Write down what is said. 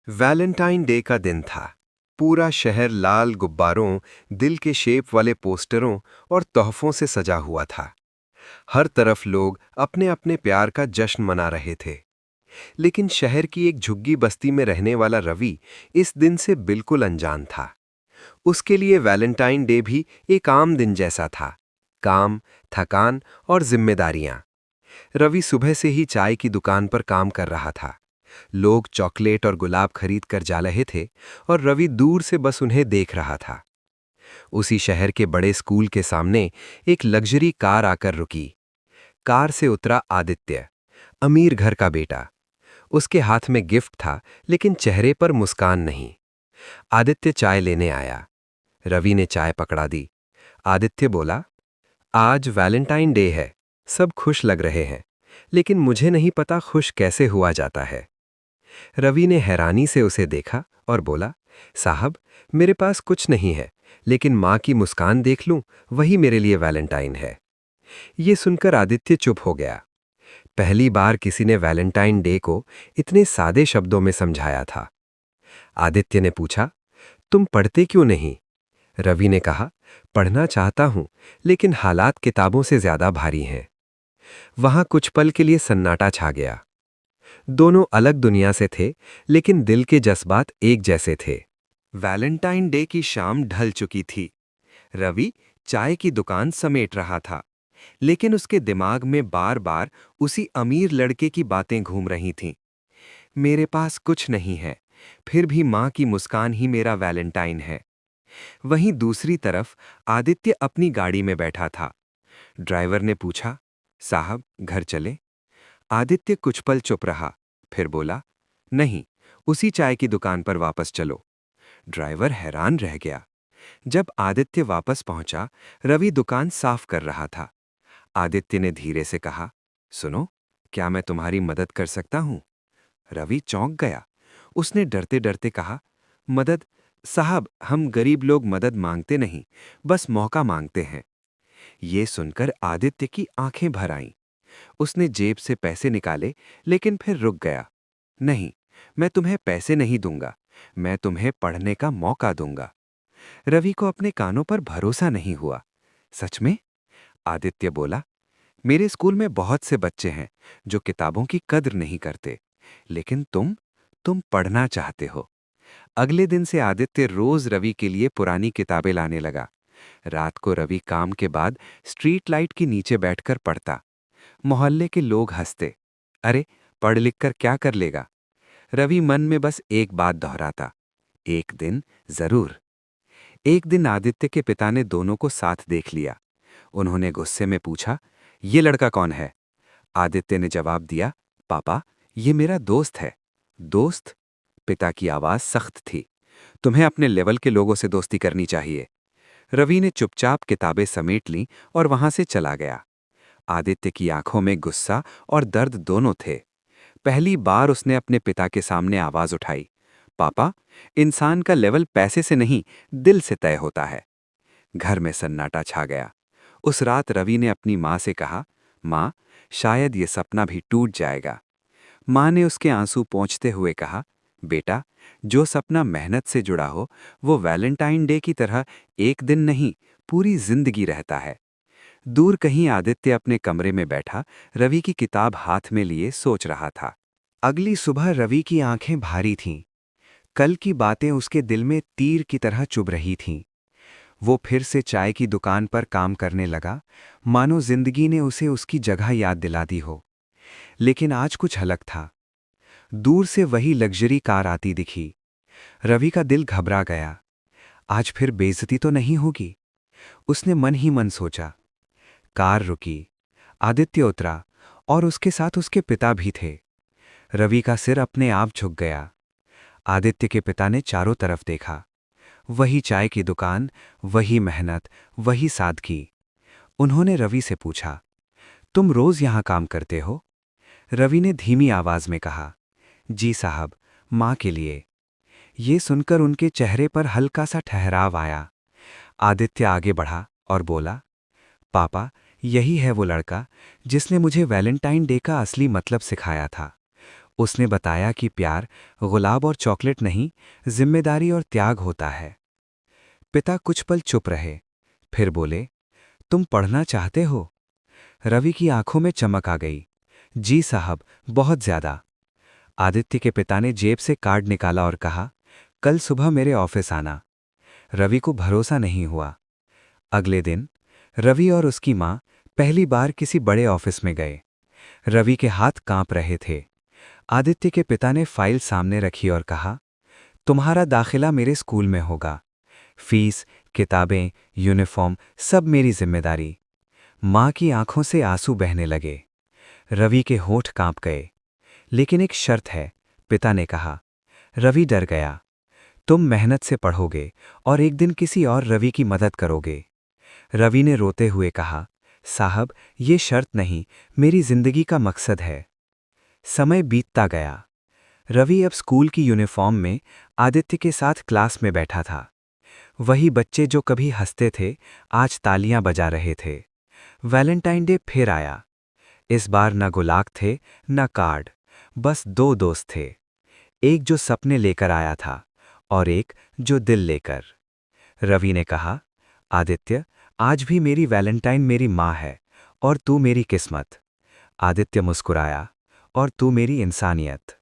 Valentine day का दिन था। पूरा शहर लाल गुब्बारों, दिल के शेप वाले पोस्टरों और तोहफों से सजा हुआ था। हर तरफ लोग अपने अपने प्यार का जश्न मना रहे थे। लेकिन शहर की एक झुग्गी बस्ती में रहने वाला रवि इस दिन से बिल्कुल अनजान था। उसके लिए वैलेंटाइन डे भी एक आम दिन जैसा था। काम, थकान और जिम्मेदारियां। रवि सुबह से ही चाय की दुकान पर काम कर रहा था। लोग चॉकलेट और गुलाब खरीद कर जा रहे थे और रवि दूर से बस उन्हें देख रहा था। उसी शहर के बड़े स्कूल के सामने एक लग्जरी कार आकर रुकी। कार से उतरा आदित्य, अमीर घर का बेटा। उसके हाथ में गिफ्ट था, लेकिन चेहरे पर मुस्कान नहीं। आदित्य चाय लेने आया। रवि ने चाय पकड़ा दी। आदित्य बोला, आज वैलेंटाइन डे है, सब खुश लग रहे हैं, लेकिन मुझे नहीं पता खुश कैसे हुआ जाता है। रवि ने हैरानी से उसे देखा और बोला, साहब, मेरे पास कुछ नहीं है, लेकिन माँ की मुस्कान देख लूं, वही मेरे लिए वैलेंटाइन है। ये सुनकर आदित्य चुप हो गया। पहली बार किसी ने वैलेंटाइन डे को इतने सादे शब्दों में समझाया था। आदित्य ने पूछा, तुम पढ़ते क्यों नहीं? रवि ने कहा, पढ़ना चाहता हूं, लेकिन हालात किताबों से ज्यादा भारी हैं। वहां कुछ पल के लिए सन्नाटा छा गया। दोनों अलग दुनिया से थे, लेकिन दिल के जज्बात एक जैसे थे। वैलेंटाइन डे की शाम ढल चुकी थी। रवि चाय की दुकान समेट रहा था, लेकिन उसके दिमाग में बार बार उसी अमीर लड़के की बातें घूम रही थीं। मेरे पास कुछ नहीं है, फिर भी माँ की मुस्कान ही मेरा वैलेंटाइन है। वहीं दूसरी तरफ आदित्य अपनी गाड़ी में बैठा था। ड्राइवर ने पूछा, साहब, घर चले? आदित्य कुछ पल चुप रहा, फिर बोला, नहीं, उसी चाय की दुकान पर वापस चलो। ड्राइवर हैरान रह गया। जब आदित्य वापस पहुंचा, रवि दुकान साफ कर रहा था। आदित्य ने धीरे से कहा, सुनो, क्या मैं तुम्हारी मदद कर सकता हूं? रवि चौंक गया। उसने डरते डरते कहा, मदद? साहब, हम गरीब लोग मदद मांगते नहीं, बस मौका मांगते हैं। ये सुनकर आदित्य की आंखें भर आईं। उसने जेब से पैसे निकाले, लेकिन फिर रुक गया। नहीं, मैं तुम्हें पैसे नहीं दूंगा, मैं तुम्हें पढ़ने का मौका दूंगा। रवि को अपने कानों पर भरोसा नहीं हुआ। सच में? आदित्य बोला, मेरे स्कूल में बहुत से बच्चे हैं जो किताबों की कद्र नहीं करते, लेकिन तुम पढ़ना चाहते हो। अगले दिन से आदित्य रोज रवि के लिए पुरानी किताबें लाने लगा। रात को रवि काम के बाद स्ट्रीट लाइट के नीचे बैठकर पढ़ता। मोहल्ले के लोग हंसते, अरे, पढ़ लिख कर क्या कर लेगा? रवि मन में बस एक बात दोहराता, एक दिन जरूर। एक दिन आदित्य के पिता ने दोनों को साथ देख लिया। उन्होंने गुस्से में पूछा, ये लड़का कौन है? आदित्य ने जवाब दिया, पापा, ये मेरा दोस्त है। दोस्त? पिता की आवाज सख्त थी। तुम्हें अपने लेवल के लोगों से दोस्ती करनी चाहिए। रवि ने चुपचाप किताबें समेट लीं और वहां से चला गया। आदित्य की आंखों में गुस्सा और दर्द दोनों थे। पहली बार उसने अपने पिता के सामने आवाज उठाई, पापा, इंसान का लेवल पैसे से नहीं, दिल से तय होता है। घर में सन्नाटा छा गया। उस रात रवि ने अपनी माँ से कहा, माँ, शायद ये सपना भी टूट जाएगा। माँ ने उसके आंसू पोंछते हुए कहा, बेटा, जो सपना मेहनत से जुड़ा हो, वो वैलेंटाइन डे की तरह एक दिन नहीं, पूरी जिंदगी रहता है। दूर कहीं आदित्य अपने कमरे में बैठा रवि की किताब हाथ में लिए सोच रहा था। अगली सुबह रवि की आंखें भारी थीं। कल की बातें उसके दिल में तीर की तरह चुभ रही थीं। वो फिर से चाय की दुकान पर काम करने लगा, मानो जिंदगी ने उसे उसकी जगह याद दिला दी हो। लेकिन आज कुछ अलग था। दूर से वही लग्जरी कार आती दिखी। रवि का दिल घबरा गया। आज फिर बेइज्जती तो नहीं होगी? उसने मन ही मन सोचा। कार रुकी। आदित्य उतरा और उसके साथ उसके पिता भी थे। रवि का सिर अपने आप झुक गया। आदित्य के पिता ने चारों तरफ देखा। वही चाय की दुकान, वही मेहनत, वही सादगी। उन्होंने रवि से पूछा, तुम रोज यहां काम करते हो? रवि ने धीमी आवाज में कहा, जी साहब, माँ के लिए। ये सुनकर उनके चेहरे पर हल्का सा ठहराव आया। आदित्य आगे बढ़ा और बोला, पापा, यही है वो लड़का जिसने मुझे वैलेंटाइन डे का असली मतलब सिखाया था। उसने बताया कि प्यार गुलाब और चॉकलेट नहीं, जिम्मेदारी और त्याग होता है। पिता कुछ पल चुप रहे, फिर बोले, तुम पढ़ना चाहते हो? रवि की आंखों में चमक आ गई। जी साहब, बहुत ज्यादा। आदित्य के पिता ने जेब से कार्ड निकाला और कहा, कल सुबह मेरे ऑफिस आना। रवि को भरोसा नहीं हुआ। अगले दिन रवि और उसकी मां पहली बार किसी बड़े ऑफिस में गए। रवि के हाथ कांप रहे थे। आदित्य के पिता ने फाइल सामने रखी और कहा, तुम्हारा दाखिला मेरे स्कूल में होगा। फीस, किताबें, यूनिफॉर्म सब मेरी जिम्मेदारी। मां की आंखों से आंसू बहने लगे। रवि के होंठ कांप गए। लेकिन एक शर्त है, पिता ने कहा। रवि डर गया। तुम मेहनत से पढ़ोगे और एक दिन किसी और रवि की मदद करोगे। रवि ने रोते हुए कहा, साहब, ये शर्त नहीं, मेरी जिंदगी का मकसद है। समय बीतता गया। रवि अब स्कूल की यूनिफॉर्म में आदित्य के साथ क्लास में बैठा था। वही बच्चे जो कभी हंसते थे, आज तालियां बजा रहे थे। वैलेंटाइन डे फिर आया। इस बार न गुलाब थे, न कार्ड, बस दो दोस्त थे। एक जो सपने लेकर आया था और एक जो दिल लेकर। रवि ने कहा, आदित्य, आज भी मेरी वैलेंटाइन मेरी माँ है और तू मेरी किस्मत। आदित्य मुस्कुराया, और तू मेरी इंसानियत।